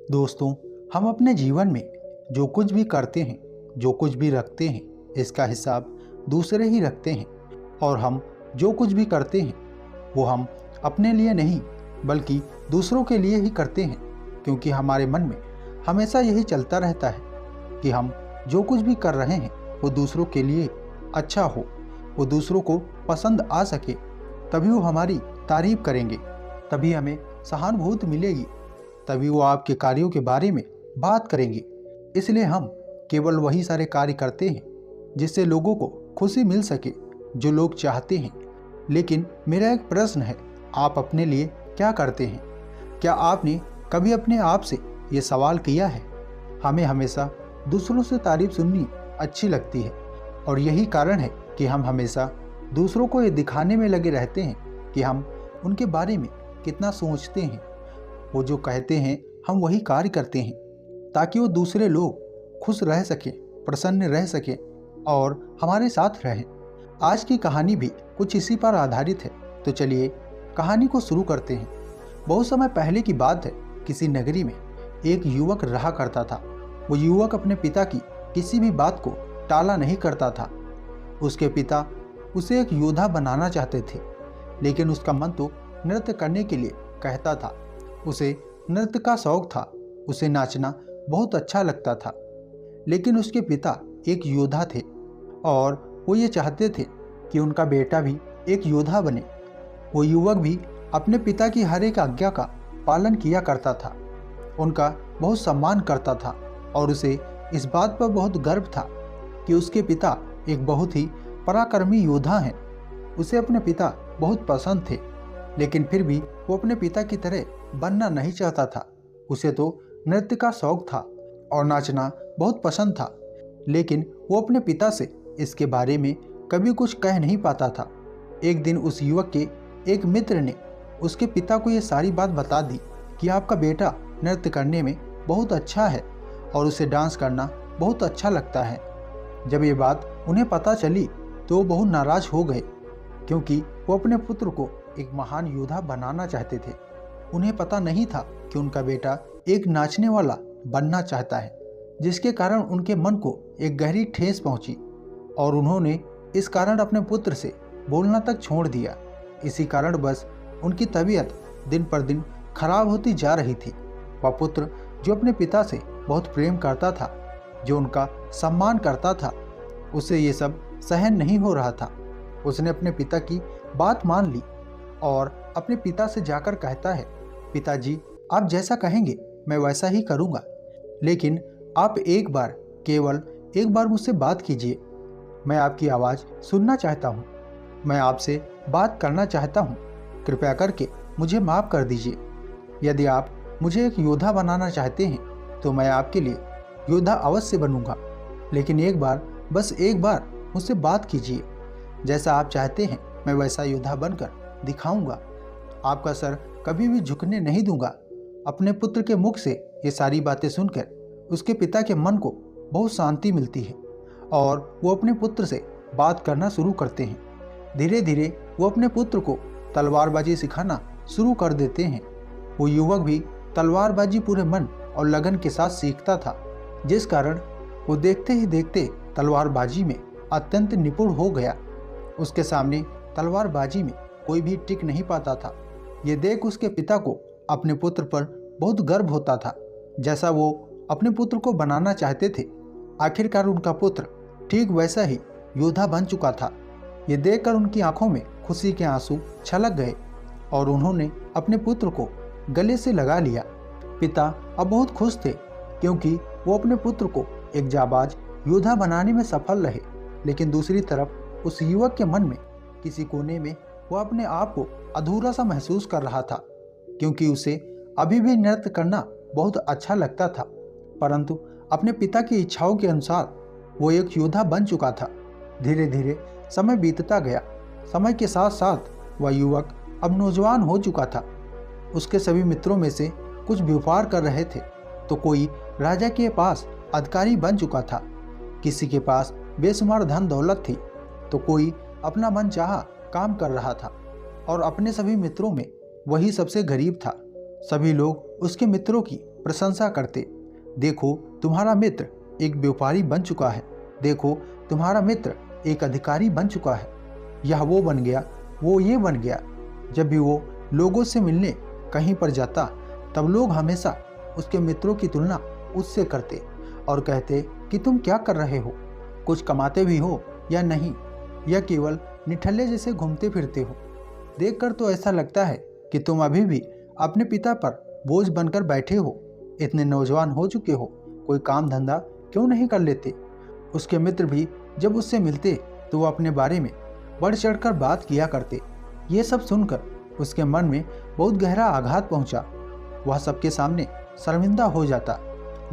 दोस्तों, हम अपने जीवन में जो कुछ भी करते हैं, जो कुछ भी रखते हैं, इसका हिसाब दूसरे ही रखते हैं। और हम जो कुछ भी करते हैं वो हम अपने लिए नहीं बल्कि दूसरों के लिए ही करते हैं, क्योंकि हमारे मन में हमेशा यही चलता रहता है कि हम जो कुछ भी कर रहे हैं वो दूसरों के लिए अच्छा हो, वो दूसरों को पसंद आ सके, तभी वो हमारी तारीफ करेंगे, तभी हमें सहानुभूति मिलेगी, तभी वो आपके कार्यों के बारे में बात करेंगे। इसलिए हम केवल वही सारे कार्य करते हैं जिससे लोगों को खुशी मिल सके, जो लोग चाहते हैं। लेकिन मेरा एक प्रश्न है, आप अपने लिए क्या करते हैं? क्या आपने कभी अपने आप से ये सवाल किया है? हमें हमेशा दूसरों से तारीफ सुननी अच्छी लगती है, और यही कारण है कि हम हमेशा दूसरों को ये दिखाने में लगे रहते हैं कि हम उनके बारे में कितना सोचते हैं। वो जो कहते हैं हम वही कार्य करते हैं, ताकि वो दूसरे लोग खुश रह सकें, प्रसन्न रह सकें और हमारे साथ रहें। आज की कहानी भी कुछ इसी पर आधारित है, तो चलिए कहानी को शुरू करते हैं। बहुत समय पहले की बात है, किसी नगरी में एक युवक रहा करता था। वो युवक अपने पिता की किसी भी बात को टाला नहीं करता था। उसके पिता उसे एक योद्धा बनाना चाहते थे, लेकिन उसका मन तो नृत्य करने के लिए कहता था। उसे नृत्य का शौक था, उसे नाचना बहुत अच्छा लगता था। लेकिन उसके पिता एक योद्धा थे और वो ये चाहते थे कि उनका बेटा भी एक योद्धा बने। वो युवक भी अपने पिता की हर एक आज्ञा का पालन किया करता था, उनका बहुत सम्मान करता था और उसे इस बात पर बहुत गर्व था कि उसके पिता एक बहुत ही पराक्रमी योद्धा हैं। उसे अपने पिता बहुत पसंद थे, लेकिन फिर भी वो अपने पिता की तरह बनना नहीं चाहता था। उसे तो नृत्य का शौक था और नाचना बहुत पसंद था, लेकिन वो अपने पिता से इसके बारे में कभी कुछ कह नहीं पाता था। एक दिन उस युवक के एक मित्र ने उसके पिता को ये सारी बात बता दी कि आपका बेटा नृत्य करने में बहुत अच्छा है और उसे डांस करना बहुत अच्छा लगता है। जब ये बात उन्हें पता चली तो वो बहुत नाराज हो गए, क्योंकि वो अपने पुत्र को एक महान योद्धा बनाना चाहते थे। उन्हें पता नहीं था कि उनका बेटा एक नाचने वाला बनना चाहता है, जिसके कारण उनके मन को एक गहरी ठेस पहुंची और उन्होंने इस कारण अपने पुत्र से बोलना तक छोड़ दिया। इसी कारण बस उनकी तबीयत दिन पर दिन खराब होती जा रही थी। वह पुत्र जो अपने पिता से बहुत प्रेम करता था, जो उनका सम्मान करता था, उसे ये सब सहन नहीं हो रहा था। उसने अपने पिता की बात मान ली और अपने पिता से जाकर कहता है, पिताजी, आप जैसा कहेंगे मैं वैसा ही करूँगा, लेकिन आप एक बार, केवल एक बार मुझसे बात कीजिए। मैं आपकी आवाज़ सुनना चाहता हूँ, मैं आपसे बात करना चाहता हूँ। कृपया करके मुझे माफ़ कर दीजिए। यदि आप मुझे एक योद्धा बनाना चाहते हैं तो मैं आपके लिए योद्धा अवश्य बनूंगा, लेकिन एक बार, बस एक बार मुझसे बात कीजिए। जैसा आप चाहते हैं मैं वैसा योद्धा बनकर दिखाऊंगा। आपका सर कभी भी झुकने नहीं दूंगा। अपने पुत्र के मुख से ये सारी बातें सुनकर उसके पिता के मन को बहुत शांति मिलती है और वो अपने पुत्र से बात करना शुरू करते हैं। धीरे धीरे वो अपने पुत्र को तलवारबाजी सिखाना शुरू कर देते हैं। वो युवक भी तलवारबाजी पूरे मन और लगन के साथ सीखता था, जिस कारण वो देखते ही देखते तलवारबाजी में अत्यंत निपुण हो गया। उसके सामने तलवारबाजी में कोई भी टिक नहीं पाता था। ये देख उसके पिता को अपने पुत्र पर बहुत गर्व होता था, जैसा वो अपने पुत्र को बनाना चाहते थे। आखिरकार उनका पुत्र ठीक वैसा ही योद्धा बन चुका था। ये देखकर उनकी आंखों में खुशी के आंसू छलक गए और उन्होंने अपने पुत्र को गले से लगा लिया। पिता अब बहुत खुश थे, क्योंकि वो अपने पुत्र को एक जाबाज योद्धा बनाने में सफल रहे। लेकिन दूसरी तरफ उस युवक के मन में किसी कोने में वो अपने आप को अधूरा सा महसूस कर रहा था, क्योंकि उसे अभी भी नृत्य करना बहुत अच्छा लगता था, परंतु अपने पिता की इच्छाओं के अनुसार वो एक योद्धा बन चुका था। धीरे धीरे समय बीतता गया। समय के साथ साथ वह युवक अब नौजवान हो चुका था। उसके सभी मित्रों में से कुछ व्यापार कर रहे थे, तो कोई राजा के पास अधिकारी बन चुका था, किसी के पास बेशुमार धन दौलत थी, तो कोई अपना मन चाहा काम कर रहा था और अपने सभी मित्रों में वही सबसे गरीब था। सभी लोग उसके मित्रों की प्रशंसा करते। देखो तुम्हारा मित्र एक व्यापारी बन चुका है, देखो तुम्हारा मित्र एक अधिकारी बन चुका है, यह वो बन गया, वो ये बन गया। जब भी वो लोगों से मिलने कहीं पर जाता तब लोग हमेशा उसके मित्रों की तुलना उससे करते और कहते कि तुम क्या कर रहे हो, कुछ कमाते भी हो या नहीं, या केवल निठल्ले जैसे घूमते फिरते हो। देखकर तो ऐसा लगता है कि तुम अभी भी अपने पिता पर बोझ बनकर बैठे हो, इतने नौजवान हो चुके हो, कोई काम धंधा क्यों नहीं कर लेते। उसके मित्र भी जब उससे मिलते तो वो अपने बारे में बढ़ चढ़कर बात किया करते। ये सब सुनकर उसके मन में बहुत गहरा आघात पहुंचा। वह सबके सामने शर्मिंदा हो जाता,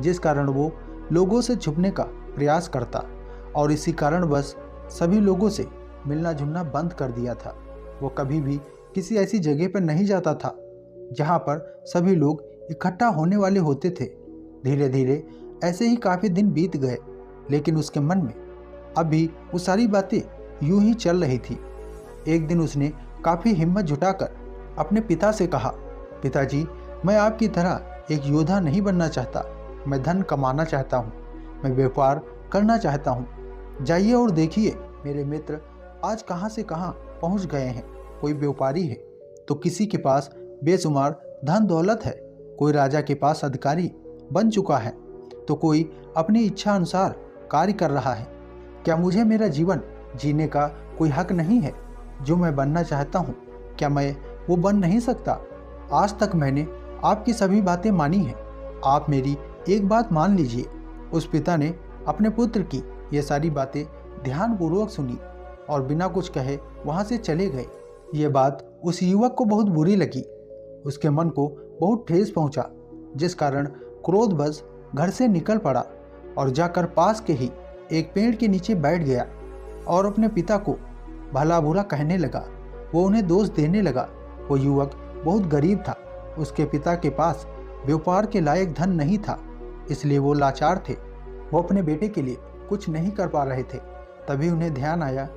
जिस कारण वो लोगों से छुपने का प्रयास करता और इसी कारण बस सभी लोगों से मिलना जुलना बंद कर दिया था। वो कभी भी किसी ऐसी जगह पर नहीं जाता था जहाँ पर सभी लोग इकट्ठा होने वाले होते थे। धीरे धीरे ऐसे ही काफ़ी दिन बीत गए, लेकिन उसके मन में अभी वो सारी बातें यूं ही चल रही थी। एक दिन उसने काफ़ी हिम्मत जुटाकर अपने पिता से कहा, पिताजी, मैं आपकी तरह एक योद्धा नहीं बनना चाहता, मैं धन कमाना चाहता हूँ, मैं व्यापार करना चाहता हूँ। जाइए और देखिए मेरे मित्र आज कहाँ से कहाँ पहुँच गए हैं। कोई व्यापारी है तो किसी के पास बेशुमार धन दौलत है, कोई राजा के पास अधिकारी बन चुका है तो कोई अपनी इच्छा अनुसार कार्य कर रहा है। क्या मुझे मेरा जीवन जीने का कोई हक नहीं है? जो मैं बनना चाहता हूँ क्या मैं वो बन नहीं सकता? आज तक मैंने आपकी सभी बातें मानी हैं, आप मेरी एक बात मान लीजिए। उस पिता ने अपने पुत्र की ये सारी बातें ध्यानपूर्वक सुनी और बिना कुछ कहे वहाँ से चले गए। ये बात उस युवक को बहुत बुरी लगी, उसके मन को बहुत ठेस पहुँचा, जिस कारण क्रोधवश घर से निकल पड़ा और जाकर पास के ही एक पेड़ के नीचे बैठ गया और अपने पिता को भला बुरा कहने लगा। वो उन्हें दोष देने लगा। वो युवक बहुत गरीब था, उसके पिता के पास व्यापार के लायक धन नहीं था, इसलिए वो लाचार थे। वो अपने बेटे के लिए कुछ नहीं कर पा रहे थे। तभी उन्हें ध्यान आया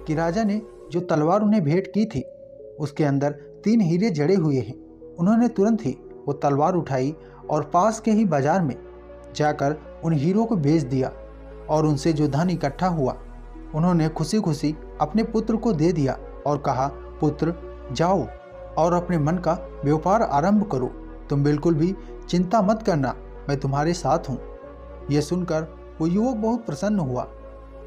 कि राजा ने जो तलवार उन्हें भेंट की थी उसके अंदर 3 हीरे जड़े हुए हैं। उन्होंने तुरंत ही वो तलवार उठाई और पास के ही बाजार में जाकर उन हीरों को बेच दिया और उनसे जो धन इकट्ठा हुआ उन्होंने खुशी खुशी अपने पुत्र को दे दिया और कहा, पुत्र जाओ और अपने मन का व्यापार आरंभ करो, तुम बिल्कुल भी चिंता मत करना, मैं तुम्हारे साथ हूँ। यह सुनकर वो युवक बहुत प्रसन्न हुआ,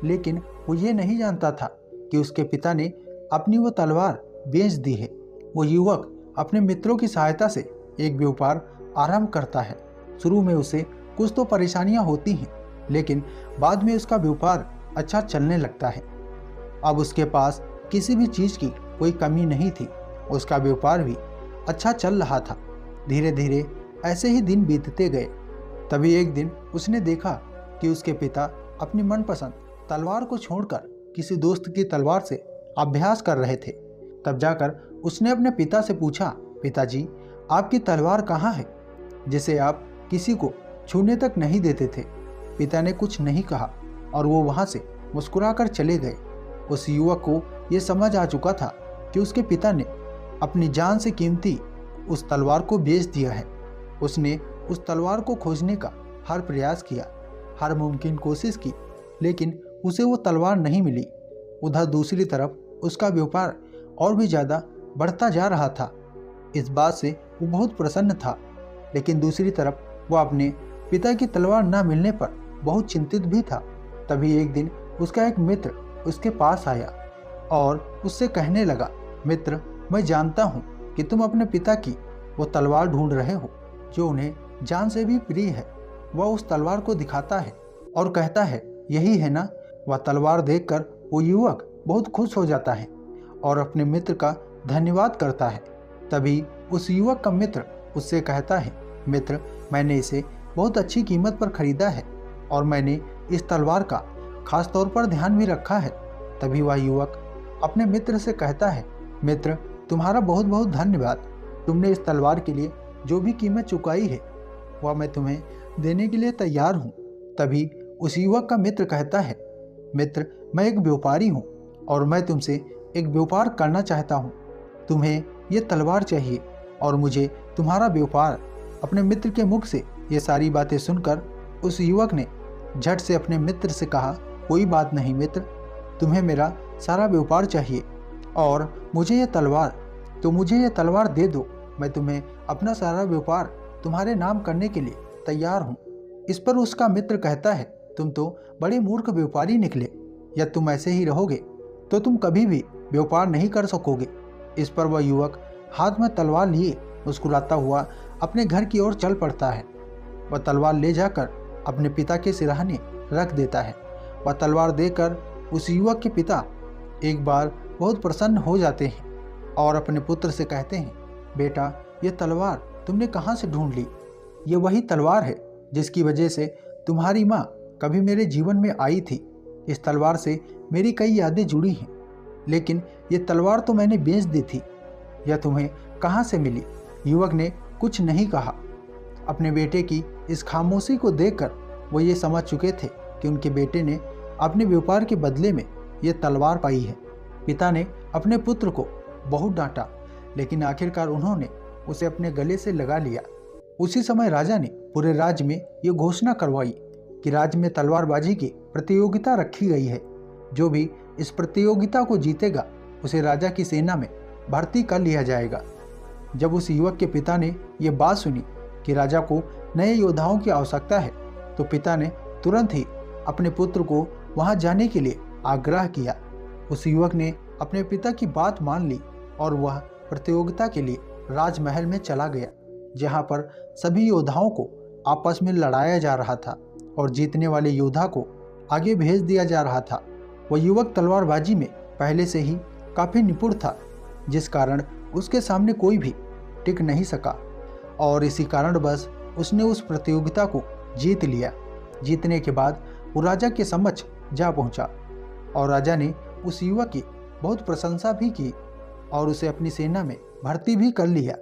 लेकिन वो ये नहीं जानता था कि उसके पिता ने अपनी वो तलवार बेच दी है। वो युवक अपने मित्रों की सहायता से एक व्यापार आरंभ करता है। शुरू में उसे कुछ तो परेशानियां होती हैं, लेकिन बाद में उसका व्यापार अच्छा चलने लगता है। अब उसके पास किसी भी चीज़ की कोई कमी नहीं थी, उसका व्यापार भी अच्छा चल रहा था। धीरे धीरे ऐसे ही दिन बीतते गए। तभी एक दिन उसने देखा कि उसके पिता अपनी मनपसंद तलवार को छोड़कर किसी दोस्त की तलवार से अभ्यास कर रहे थे। तब जाकर उसने अपने पिता से पूछा, पिताजी आपकी तलवार कहाँ है जिसे आप किसी को छूने तक नहीं देते थे? पिता ने कुछ नहीं कहा और वो वहाँ से मुस्कुराकर चले गए। उस युवक को ये समझ आ चुका था कि उसके पिता ने अपनी जान से कीमती उस तलवार को बेच दिया है। उसने उस तलवार को खोजने का हर प्रयास किया, हर मुमकिन कोशिश की, लेकिन उसे वो तलवार नहीं मिली। उधर दूसरी तरफ उसका व्यापार और भी ज़्यादा बढ़ता जा रहा था। इस बात से वो बहुत प्रसन्न था, लेकिन दूसरी तरफ वो अपने पिता की तलवार न मिलने पर बहुत चिंतित भी था। तभी एक दिन उसका एक मित्र उसके पास आया और उससे कहने लगा, मित्र मैं जानता हूँ कि तुम अपने पिता की वो तलवार ढूंढ रहे हो जो उन्हें जान से भी प्रिय है। वह उस तलवार को दिखाता है और कहता है, यही है ना? वह तलवार देखकर वो युवक बहुत खुश हो जाता है और अपने मित्र का धन्यवाद करता है। तभी उस युवक का मित्र उससे कहता है, मित्र मैंने इसे बहुत अच्छी कीमत पर खरीदा है और मैंने इस तलवार का खास तौर पर ध्यान भी रखा है। तभी वह युवक अपने मित्र से कहता है, मित्र तुम्हारा बहुत बहुत धन्यवाद, तुमने इस तलवार के लिए जो भी कीमत चुकाई है वह मैं तुम्हें देने के लिए तैयार हूँ। तभी उस युवक का मित्र कहता है, मित्र मैं एक व्यापारी हूँ और मैं तुमसे एक व्यापार करना चाहता हूँ। तुम्हें ये तलवार चाहिए और मुझे तुम्हारा व्यापार अपने मित्र के मुख से ये सारी बातें सुनकर उस युवक ने झट से अपने मित्र से कहा, कोई बात नहीं मित्र, तुम्हें मेरा सारा व्यापार चाहिए और मुझे ये तलवार दे दो। मैं तुम्हें अपना सारा व्यापार तुम्हारे नाम करने के लिए तैयार हूँ। इस पर उसका मित्र कहता है, तुम तो बड़े मूर्ख व्यापारी निकले, या तुम ऐसे ही रहोगे तो तुम कभी भी व्यापार नहीं कर सकोगे। इस पर वह युवक हाथ में तलवार लिए मुस्कुराता हुआ अपने घर की ओर चल पड़ता है। वह तलवार ले जाकर अपने पिता के सिरहाने रख देता है। वह तलवार देकर उस युवक के पिता एक बार बहुत प्रसन्न हो जाते हैं और अपने पुत्र से कहते हैं, बेटा ये तलवार तुमने कहाँ से ढूंढ ली? ये वही तलवार है जिसकी वजह से तुम्हारी माँ कभी मेरे जीवन में आई थी। इस तलवार से मेरी कई यादें जुड़ी हैं, लेकिन ये तलवार तो मैंने बेच दी थी। यह तुम्हें कहाँ से मिली? युवक ने कुछ नहीं कहा। अपने बेटे की इस खामोशी को देखकर वो ये समझ चुके थे कि उनके बेटे ने अपने व्यापार के बदले में ये तलवार पाई है। पिता ने अपने पुत्र को बहुत डांटा, लेकिन आखिरकार उन्होंने उसे अपने गले से लगा लिया। उसी समय राजा ने पूरे राज्य में ये घोषणा करवाई कि राज्य में तलवारबाजी की प्रतियोगिता रखी गई है। जो भी इस प्रतियोगिता को जीतेगा उसे राजा की सेना में भर्ती कर लिया जाएगा। जब उस युवक के पिता ने ये बात सुनी कि राजा को नए योद्धाओं की आवश्यकता है, तो पिता ने तुरंत ही अपने पुत्र को वहां जाने के लिए आग्रह किया। उस युवक ने अपने पिता की बात मान ली और वह प्रतियोगिता के लिए राजमहल में चला गया, जहां पर सभी योद्धाओं को आपस में लड़ाया जा रहा था और जीतने वाले योद्धा को आगे भेज दिया जा रहा था। वह युवक तलवारबाजी में पहले से ही काफ़ी निपुण था, जिस कारण उसके सामने कोई भी टिक नहीं सका और इसी कारणवश उसने उस प्रतियोगिता को जीत लिया। जीतने के बाद वो राजा के समक्ष जा पहुंचा और राजा ने उस युवक की बहुत प्रशंसा भी की और उसे अपनी सेना में भर्ती भी कर लिया।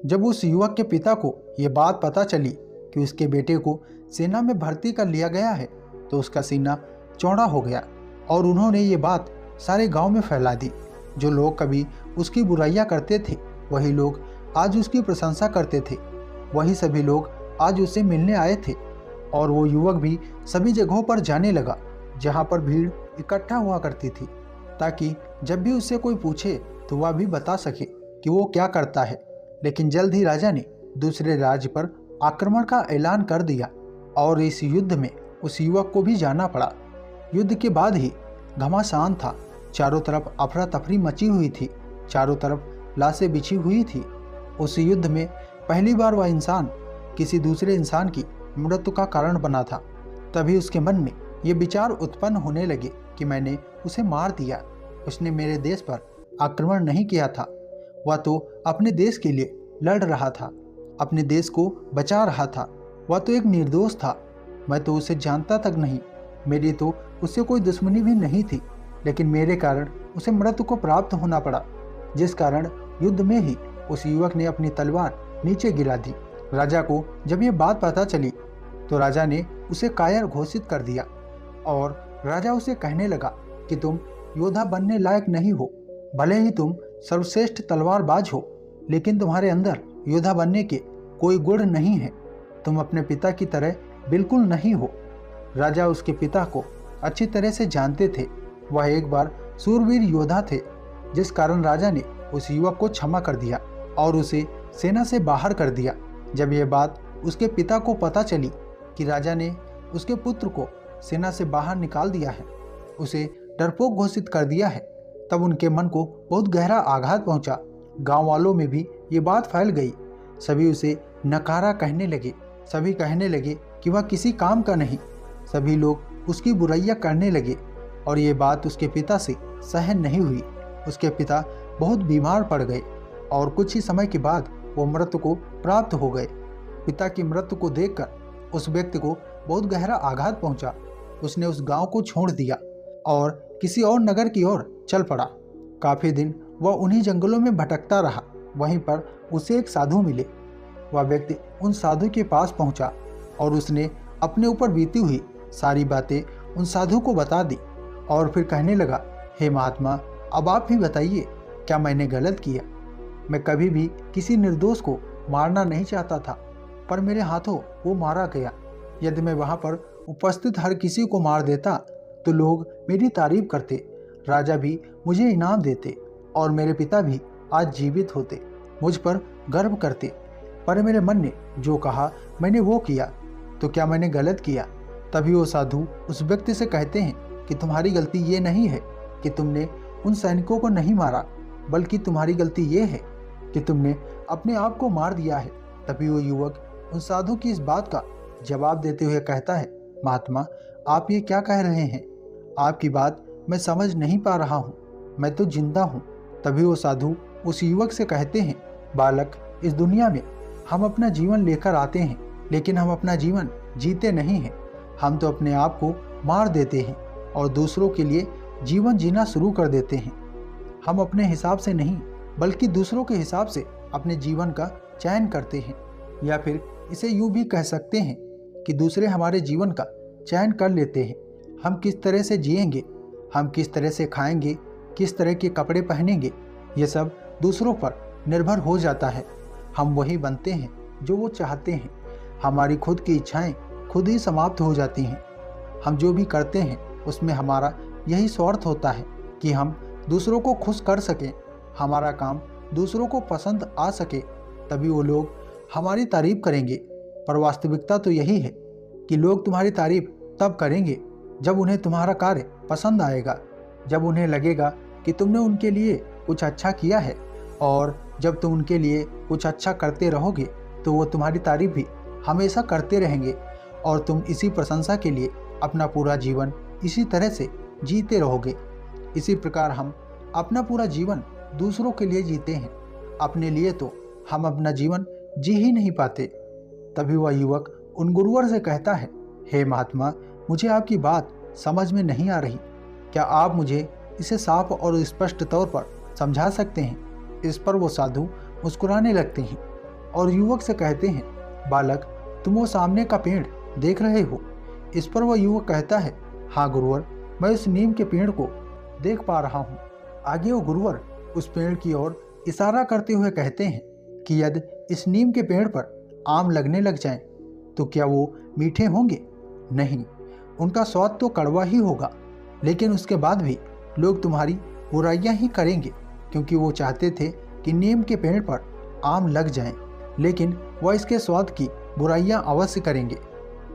जब उस युवक के पिता को ये बात पता चली कि उसके बेटे को सेना में भर्ती कर लिया गया है, तो उसका सीना चौड़ा हो गया और उन्होंने ये बात सारे गांव में फैला दी। जो लोग कभी उसकी बुराइयां करते थे, वही लोग आज उसकी प्रशंसा करते थे। वही सभी लोग आज उससे मिलने आए थे और वो युवक भी सभी जगहों पर जाने लगा जहां पर भीड़ इकट्ठा हुआ करती थी, ताकि जब भी उससे कोई पूछे तो वह भी बता सके कि वो क्या करता है। लेकिन जल्द ही राजा ने दूसरे राज्य पर आक्रमण का ऐलान कर दिया और इस युद्ध में उस युवक को भी जाना पड़ा। युद्ध के बाद ही घमासान था। चारों तरफ अफरा तफरी मची हुई थी, चारों तरफ लाशें बिछी हुई थी। उस युद्ध में पहली बार वह इंसान किसी दूसरे इंसान की मृत्यु का कारण बना था। तभी उसके मन में ये विचार उत्पन्न होने लगे कि मैंने उसे मार दिया। उसने मेरे देश पर आक्रमण नहीं किया था, वह तो अपने देश के लिए लड़ रहा था, अपने देश को बचा रहा था। वह तो एक निर्दोष था, मैं तो उसे जानता तक नहीं, मेरी तो उससे कोई दुश्मनी भी नहीं थी, लेकिन मेरे कारण उसे मृत्यु को प्राप्त होना पड़ा, जिस कारण युद्ध में ही उस युवक ने अपनी तलवार नीचे गिरा दी। राजा को जब ये बात पता चली तो राजा ने उसे कायर घोषित कर दिया और राजा उसे कहने लगा कि तुम योद्धा बनने लायक नहीं हो। भले ही तुम सर्वश्रेष्ठ तलवारबाज हो, लेकिन तुम्हारे अंदर योद्धा बनने के कोई गुण नहीं है। तुम अपने पिता की तरह बिल्कुल नहीं हो। राजा उसके पिता को अच्छी तरह से जानते थे। वह एक बार सूरवीर योद्धा थे, जिस कारण राजा ने उस युवक को क्षमा कर दिया और उसे सेना से बाहर कर दिया। जब यह बात उसके पिता को पता चली कि राजा ने उसके पुत्र को सेना से बाहर निकाल दिया है, उसे डरपोक घोषित कर दिया है, तब उनके मन को बहुत गहरा आघात पहुंचा। गांव वालों में भी ये बात फैल गई। सभी उसे नकारा कहने लगे, सभी कहने लगे कि वह किसी काम का नहीं। सभी लोग उसकी बुराइयां करने लगे और ये बात उसके पिता से सहन नहीं हुई। उसके पिता बहुत बीमार पड़ गए और कुछ ही समय के बाद वो मृत्यु को प्राप्त हो गए। पिता की मृत्यु को देखकर उस व्यक्ति को बहुत गहरा आघात पहुंचा। उसने उस गांव को छोड़ दिया और किसी और नगर की ओर चल पड़ा। काफ़ी दिन वह उन्हीं जंगलों में भटकता रहा। वहीं पर उसे एक साधु मिले। वह व्यक्ति उन साधु के पास पहुंचा और उसने अपने ऊपर बीती हुई सारी बातें उन साधु को बता दी और फिर कहने लगा, हे महात्मा, अब आप ही बताइए, क्या मैंने गलत किया? मैं कभी भी किसी निर्दोष को मारना नहीं चाहता था। पर मेरे हाथों वो मारा गया। यदि मैं वहाँ पर उपस्थित हर किसी को मार देता तो लोग मेरी तारीफ करते, राजा भी मुझे इनाम देते और मेरे पिता भी आज जीवित होते, मुझ पर गर्व करते। पर मेरे मन ने जो कहा मैंने वो किया। तो क्या मैंने गलत किया? तभी वो साधु उस व्यक्ति से कहते हैं कि तुम्हारी गलती ये नहीं है कि तुमने उन सैनिकों को नहीं मारा, बल्कि तुम्हारी गलती ये है कि तुमने अपने आप को मार दिया है। तभी वो युवक उन साधु की इस बात का जवाब देते हुए कहता है, महात्मा आप ये क्या कह रहे हैं? आपकी बात मैं समझ नहीं पा रहा हूँ, मैं तो जिंदा हूँ। तभी वो साधु उस युवक से कहते हैं, बालक इस दुनिया में हम अपना जीवन लेकर आते हैं, लेकिन हम अपना जीवन जीते नहीं हैं। हम तो अपने आप को मार देते हैं और दूसरों के लिए जीवन जीना शुरू कर देते हैं। हम अपने हिसाब से नहीं बल्कि दूसरों के हिसाब से अपने जीवन का चयन करते हैं, या फिर इसे यूं भी कह सकते हैं कि दूसरे हमारे जीवन का चयन कर लेते हैं। हम किस तरह से जिएंगे, हम किस तरह से खाएंगे, किस तरह के कपड़े पहनेंगे, ये सब दूसरों पर निर्भर हो जाता है। हम वही बनते हैं जो वो चाहते हैं। हमारी खुद की इच्छाएं खुद ही समाप्त हो जाती हैं। हम जो भी करते हैं उसमें हमारा यही स्वार्थ होता है कि हम दूसरों को खुश कर सकें, हमारा काम दूसरों को पसंद आ सके, तभी वो लोग हमारी तारीफ करेंगे। पर वास्तविकता तो यही है कि लोग तुम्हारी तारीफ तब करेंगे जब उन्हें तुम्हारा कार्य पसंद आएगा, जब उन्हें लगेगा कि तुमने उनके लिए कुछ अच्छा किया है। और जब तुम उनके लिए कुछ अच्छा करते रहोगे तो वो तुम्हारी तारीफ भी हमेशा करते रहेंगे और तुम इसी प्रशंसा के लिए अपना पूरा जीवन इसी तरह से जीते रहोगे। इसी प्रकार हम अपना पूरा जीवन दूसरों के लिए जीते हैं, अपने लिए तो हम अपना जीवन जी ही नहीं पाते। तभी वह युवक उन गुरुवर से कहता है, हे महात्मा मुझे आपकी बात समझ में नहीं आ रही, क्या आप मुझे इसे साफ और स्पष्ट तौर पर समझा सकते हैं? इस पर वो साधु मुस्कुराने लगते हैं और युवक से कहते हैं, बालक तुम वो सामने का पेड़ देख रहे हो? इस पर वह युवक कहता है, हाँ गुरुवर मैं इस नीम के पेड़ को देख पा रहा हूँ। आगे वो गुरुवर उस पेड़ की ओर इशारा करते हुए कहते हैं कि यदि इस नीम के पेड़ पर आम लगने लग जाएं तो क्या वो मीठे होंगे? नहीं, उनका स्वाद तो कड़वा ही होगा, लेकिन उसके बाद भी लोग तुम्हारी बुराइयां ही करेंगे, क्योंकि वो चाहते थे कि नीम के पेड़ पर आम लग जाएं, लेकिन वह इसके स्वाद की बुराइयां अवश्य करेंगे।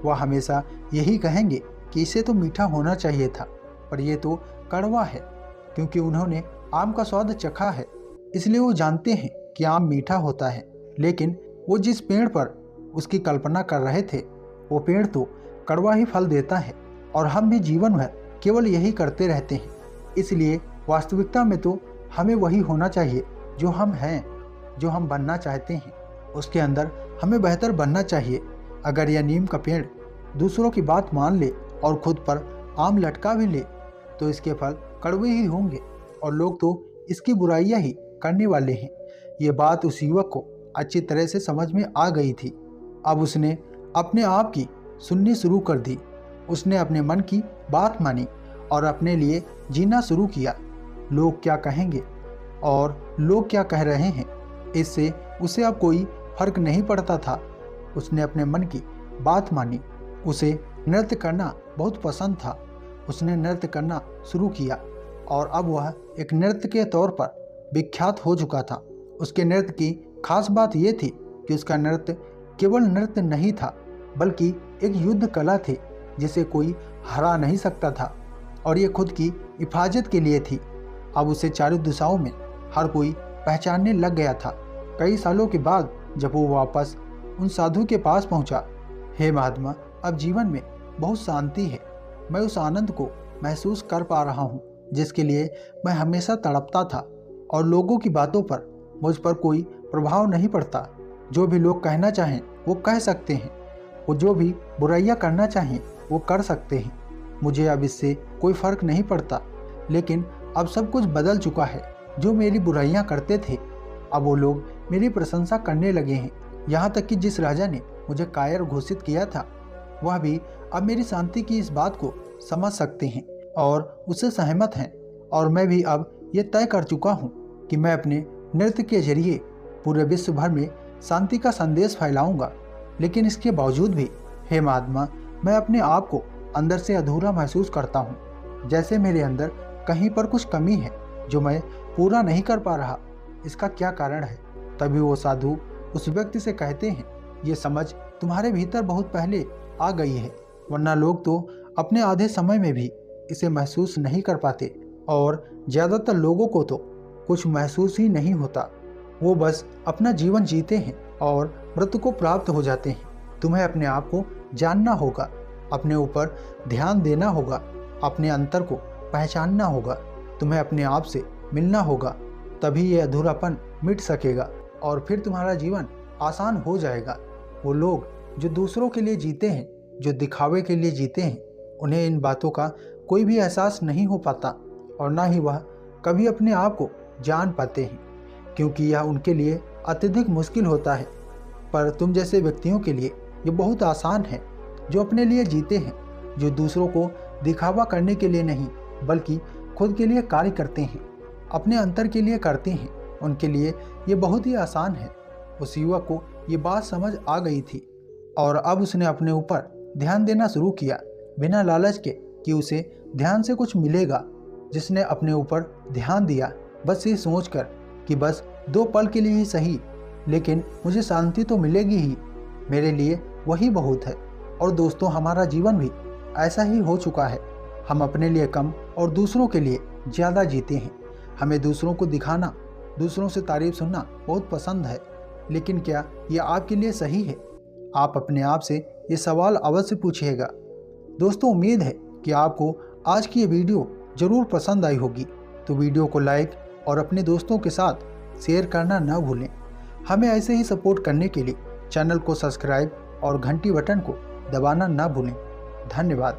वह हमेशा यही कहेंगे कि इसे तो मीठा होना चाहिए था, पर यह तो कड़वा है, क्योंकि उन्होंने आम का स्वाद चखा है, इसलिए वो जानते हैं कि आम मीठा होता है। लेकिन वो जिस पेड़ पर उसकी कल्पना कर रहे थे वो पेड़ तो कड़वा ही फल देता है, और हम भी जीवन भर केवल यही करते रहते हैं। इसलिए वास्तविकता में तो हमें वही होना चाहिए जो हम हैं, जो हम बनना चाहते हैं, उसके अंदर हमें बेहतर बनना चाहिए। अगर यह नीम का पेड़ दूसरों की बात मान ले और खुद पर आम लटका भी ले तो इसके फल कड़वे ही होंगे और लोग तो इसकी बुराइयां ही करने वाले हैं। ये बात उस युवक को अच्छी तरह से समझ में आ गई थी। अब उसने अपने आप की सुननी शुरू कर दी। उसने अपने मन की बात मानी और अपने लिए जीना शुरू किया। लोग क्या कहेंगे और लोग क्या कह रहे हैं, इससे उसे अब कोई फर्क नहीं पड़ता था। उसने अपने मन की बात मानी। उसे नृत्य करना बहुत पसंद था। उसने नृत्य करना शुरू किया और अब वह एक नृत्य के तौर पर विख्यात हो चुका था। उसके नृत्य की खास बात यह थी कि उसका नृत्य केवल नृत्य नहीं था, बल्कि एक युद्ध कला थी जिसे कोई हरा नहीं सकता था, और ये खुद की हिफाजत के लिए थी। अब उसे चारों दिशाओं में हर कोई पहचानने लग गया था। कई सालों के बाद जब वो वापस उन साधु के पास पहुंचा, हे महात्मा अब जीवन में बहुत शांति है। मैं उस आनंद को महसूस कर पा रहा हूँ जिसके लिए मैं हमेशा तड़पता था, और लोगों की बातों पर मुझ पर कोई प्रभाव नहीं पड़ता। जो भी लोग कहना चाहें वो कह सकते हैं, वो जो भी बुराइयां करना चाहें वो कर सकते हैं। मुझे अब इससे कोई फर्क नहीं पड़ता। लेकिन अब सब कुछ बदल चुका है। जो मेरी बुराइयां करते थे अब वो लोग मेरी प्रशंसा करने लगे हैं। यहाँ तक कि जिस राजा ने मुझे कायर घोषित किया था वह भी अब मेरी शांति की इस बात को समझ सकते हैं और उससे सहमत हैं। और मैं भी अब ये तय कर चुका हूँ कि मैं अपने नृत्य के जरिए पूरे विश्व भर में शांति का संदेश फैलाऊंगा। लेकिन इसके बावजूद भी हे महात्मा, मैं अपने आप को अंदर से अधूरा महसूस करता हूँ, जैसे मेरे अंदर कहीं पर कुछ कमी है जो मैं पूरा नहीं कर पा रहा। इसका क्या कारण है? तभी वो साधु उस व्यक्ति से कहते हैं, ये समझ तुम्हारे भीतर बहुत पहले आ गई है, वरना लोग तो अपने आधे समय में भी इसे महसूस नहीं कर पाते, और ज़्यादातर लोगों को तो कुछ महसूस ही नहीं होता। वो बस अपना जीवन जीते हैं और मृत्यु को प्राप्त हो जाते हैं। तुम्हें अपने आप को जानना होगा, अपने ऊपर ध्यान देना होगा, अपने अंतर को पहचानना होगा। तुम्हें अपने आप से मिलना होगा, तभी ये अधूरापन मिट सकेगा और फिर तुम्हारा जीवन आसान हो जाएगा। वो लोग जो दूसरों के लिए जीते हैं, जो दिखावे के लिए जीते हैं, उन्हें इन बातों का कोई भी एहसास नहीं हो पाता और ना ही वह कभी अपने आप को जान पाते हैं, क्योंकि यह उनके लिए अत्यधिक मुश्किल होता है। पर तुम जैसे व्यक्तियों के लिए ये बहुत आसान है, जो अपने लिए जीते हैं, जो दूसरों को दिखावा करने के लिए नहीं बल्कि खुद के लिए कार्य करते हैं, अपने अंतर के लिए करते हैं। उनके लिए ये बहुत ही आसान है। उस युवक को ये बात समझ आ गई थी और अब उसने अपने ऊपर ध्यान देना शुरू किया, बिना लालच के कि उसे ध्यान से कुछ मिलेगा। जिसने अपने ऊपर ध्यान दिया बस ये सोचकर कि बस 2 पल के लिए ही सही, लेकिन मुझे शांति तो मिलेगी ही, मेरे लिए वही बहुत है। और दोस्तों, हमारा जीवन भी ऐसा ही हो चुका है। हम अपने लिए कम और दूसरों के लिए ज़्यादा जीते हैं। हमें दूसरों को दिखाना, दूसरों से तारीफ सुनना बहुत पसंद है, लेकिन क्या ये आपके लिए सही है? आप अपने आप से ये सवाल अवश्य पूछिएगा। दोस्तों, उम्मीद है कि आपको आज की ये वीडियो ज़रूर पसंद आई होगी, तो वीडियो को लाइक और अपने दोस्तों के साथ शेयर करना न भूलें। हमें ऐसे ही सपोर्ट करने के लिए चैनल को सब्सक्राइब और घंटी बटन को दबाना न भूलें। धन्यवाद।